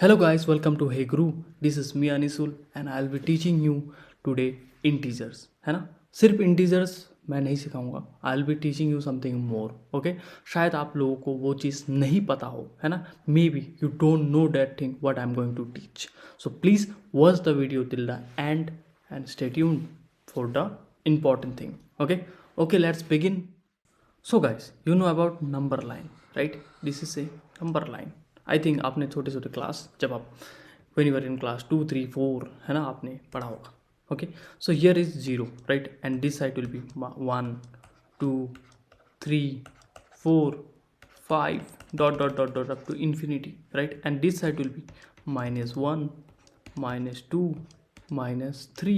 Hello guys, welcome to Heyyguru. This is me Anisul and I'll be teaching you today integers. है ना? सिर्फ integers मैं नहीं सिखाऊंगा. I'll be teaching you something more. Okay? शायद आप लोगों को वो चीज़ नहीं पता हो, है ना? Maybe you don't know that thing what I'm going to teach. So please watch the video till the end and stay tuned for the important thing. Okay? Okay, let's begin. So guys, you know about number line, right? This is a number line. I think आपने छोटे छोटे class जब आप when you are in class 2, 3, 4 है ना आपने पढ़ा होगा. Okay, so here is 0 right and this side will be 1, 2, 3, 4, 5 dot dot dot dot up to infinity right and this side will be -1, -2, -3,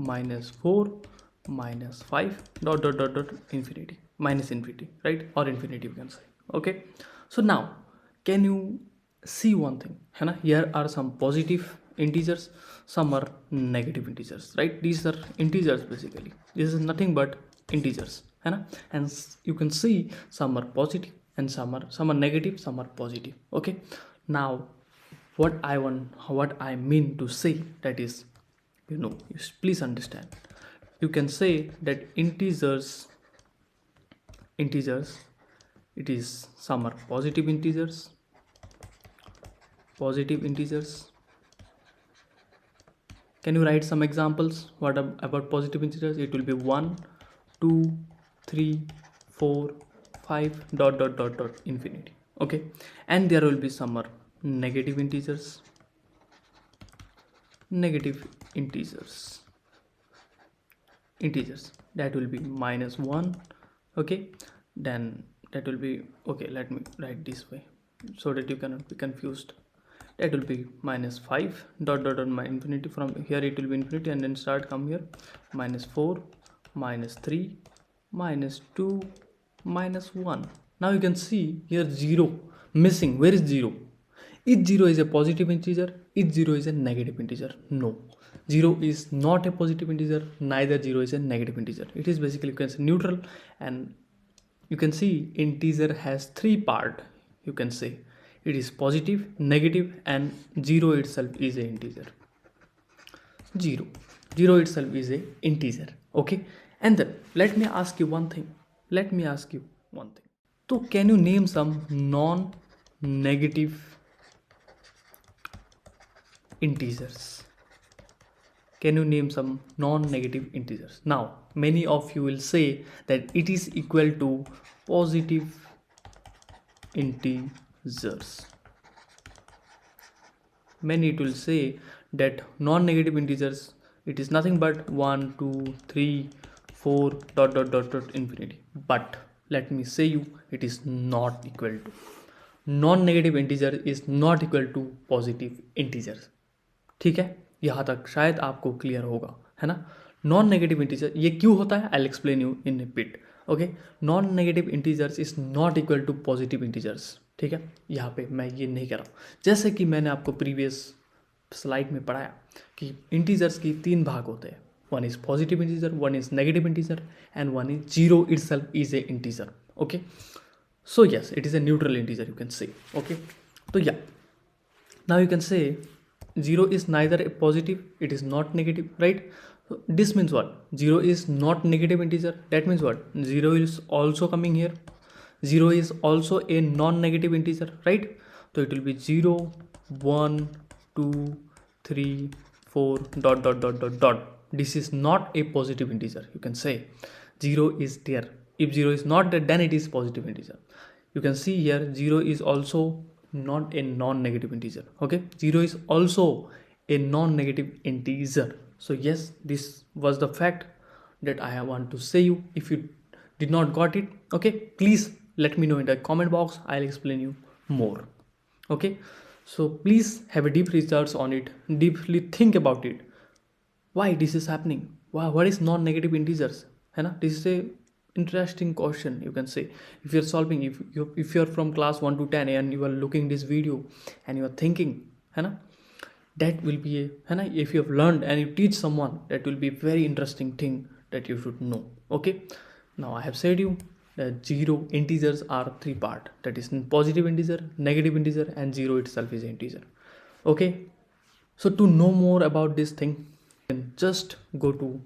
-4, -5 dot dot dot dot infinity minus infinity right or infinity we can say. Okay, so now can you see one thing है ना, here are some positive integers, some are negative integers right. These are integers basically, this is nothing but integers है ना, and you can see some are positive and some are negative, some are positive. Okay, now what I mean to say that is, you please understand, you can say that integers it is some are positive integers. Can you write some examples? What about positive integers? It will be 1, 2, 3, 4, 5 dot dot dot dot infinity. Okay, and there will be some are negative integers. Integers that will be -1. Okay, then that will be, okay, let me write this way so that you cannot be confused. That will be -5 dot dot dot my infinity, from here it will be infinity and then start come here -4, -3, -2, -1. Now you can see here 0 missing. Where is 0? Is 0 is a positive integer? Is 0 is a negative integer? No, 0 is not a positive integer, neither 0 is a negative integer. It is basically, you can say, neutral. And you can see integer has 3 parts. You can say it is positive, negative, and 0 itself is an integer. 0 itself is an integer. Okay, and then let me ask you one thing. So can you name some non-negative integers? Can you name some non-negative integers? Now many of you will say that it is equal to positive integers. Many it will say that non-negative integers, it is nothing but 1, 2, 3, 4 dot dot dot dot infinity. But let me say you, it is not equal to. Non-negative integer is not equal to positive integers. ठीक है, यहाँ तक शायद आपको clear होगा, है ना. Non negative integer ये क्यों होता है, I will explain you in a bit. Okay, non negative integers is not equal to positive integers. ठीक है, यहाँ पे मैं ये नहीं कर रहा हूँ. जैसे कि मैंने आपको प्रीवियस स्लाइड में पढ़ाया कि इंटीजर्स की 3 भाग होते हैं. One is positive integer, one is negative integer and one is 0 itself is a integer. Okay, so yes, it is a neutral integer you can say. Okay, तो या now you can say 0 is neither a positive, it is not negative, right? So this means what? 0 is not negative integer. That means what? 0 is also coming here. 0 is also a non-negative integer, right? So it will be 0, 1, 2, 3, 4 dot dot dot dot dot. This is not a positive integer. You can say 0 is there. If 0 is not there, then it is positive integer. You can see here 0 is also not a non-negative integer. Okay, 0 is also a non-negative integer. So yes, this was the fact that I want to say you. If you did not got it, okay, please let me know in the comment box. I'll explain you more. Okay, so please have a deep research on it, deeply think about it, why this is happening. What is non-negative integers, है ना. This is a interesting question you can say. If you're solving, if you're from class 1 to 10 and you are looking this video and you are thinking, है ना, that will be a, है ना, if you have learned and you teach someone, that will be a very interesting thing that you should know. Okay, now I have said you that 0 integers are 3 part, that is positive integer, negative integer, and 0 itself is an integer. Okay, so to know more about this thing, you can just go to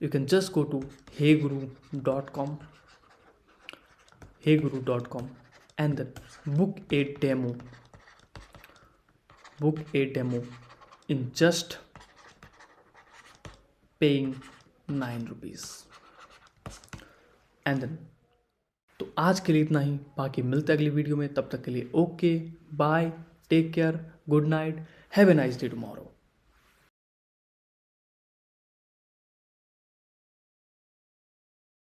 you can just go to heyguru.com, heyguru.com, and then book a demo, book a demo in just paying 9 rupees. And then तो आज के लिए इतना ही, बाकी मिलते हैं अगली video में, तब तक के लिए okay bye, take care, good night, have a nice day tomorrow.